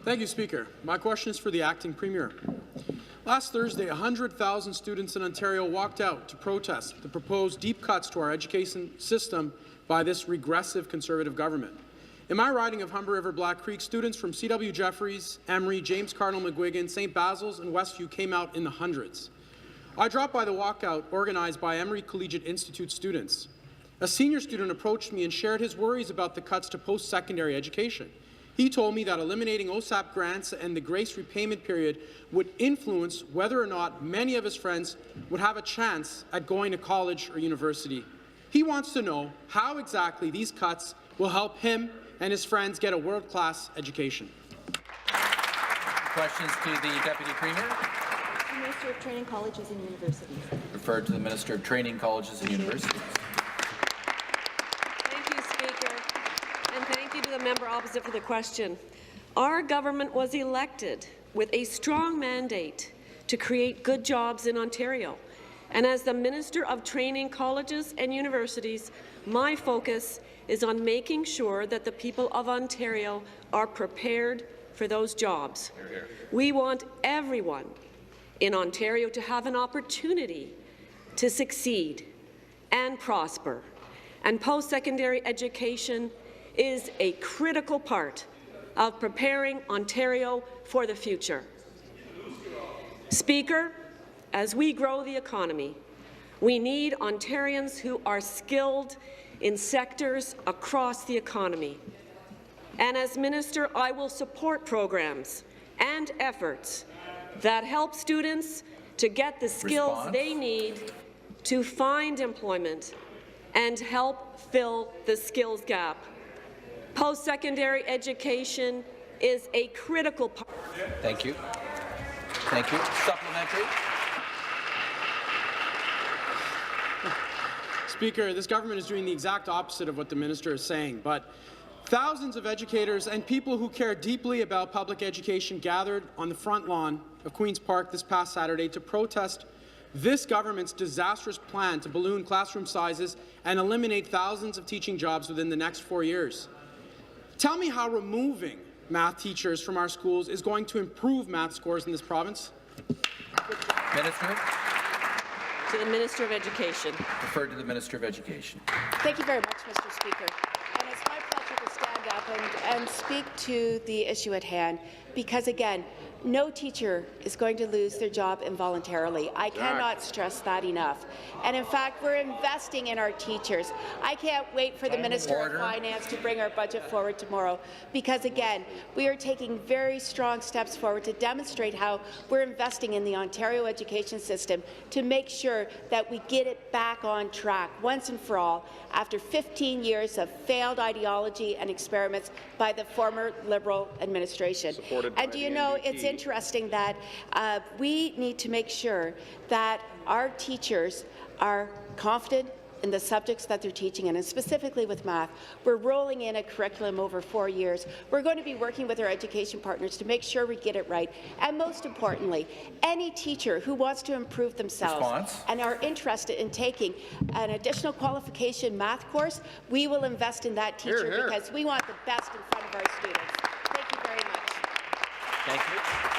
Thank you, Speaker. My question is for the Acting Premier. Last Thursday, 100,000 students in Ontario walked out to protest the proposed deep cuts to our education system by this regressive Conservative government. In my riding of Humber River Black Creek, students from C.W. Jeffreys, Emery, James Cardinal McGuigan, St. Basil's and Westview came out in the hundreds. I dropped by the walkout organized by Emery Collegiate Institute students. A senior student approached me and shared his worries about the cuts to post-secondary education. He told me that eliminating OSAP grants and the grace repayment period would influence whether or not many of his friends would have a chance at going to college or university. He wants to know how exactly these cuts will help him and his friends get a world-class education. Questions to the Deputy Premier. The Minister of Training Colleges and Universities. Referred to the Minister of Training Colleges and Universities. And thank you to the member opposite for the question. Our government was elected with a strong mandate to create good jobs in Ontario. And as the Minister of Training Colleges and Universities, my focus is on making sure that the people of Ontario are prepared for those jobs. We want everyone in Ontario to have an opportunity to succeed and prosper. And post-secondary education is a critical part of preparing Ontario for the future. Speaker, as we grow the economy, we need Ontarians who are skilled in sectors across the economy. And as Minister, I will support programs and efforts that help students to get the skills they need to find employment and help fill the skills gap. Post-secondary education is a critical part. Thank you. Thank you. Supplementary. Speaker, this government is doing the exact opposite of what the minister is saying, but thousands of educators and people who care deeply about public education gathered on the front lawn of Queen's Park this past Saturday to protest this government's disastrous plan to balloon classroom sizes and eliminate thousands of teaching jobs within the next 4 years. Tell me how removing math teachers from our schools is going to improve math scores in this province. Minister. To the Minister of Education. Referred to the Minister of Education. Thank you very much, Mr. Speaker. And it's my pleasure to stand up and speak to the issue at hand, because, again, no teacher is going to lose their job involuntarily. I cannot stress that enough. And in fact, we're investing in our teachers. I can't wait for the Minister of Finance to bring our budget forward tomorrow, because again, we are taking very strong steps forward to demonstrate how we're investing in the Ontario education system to make sure that we get it back on track once and for all after 15 years of failed ideology and experiments by the former Liberal administration. And do you know, it's interesting that we need to make sure that our teachers are confident in the subjects that they're teaching in, and specifically with math. We're rolling in a curriculum over 4 years. We're going to be working with our education partners to make sure we get it right. And most importantly, any teacher who wants to improve themselves and are interested in taking an additional qualification math course, we will invest in that teacher because we want the best in front of our students. Thank you very much. Thank you.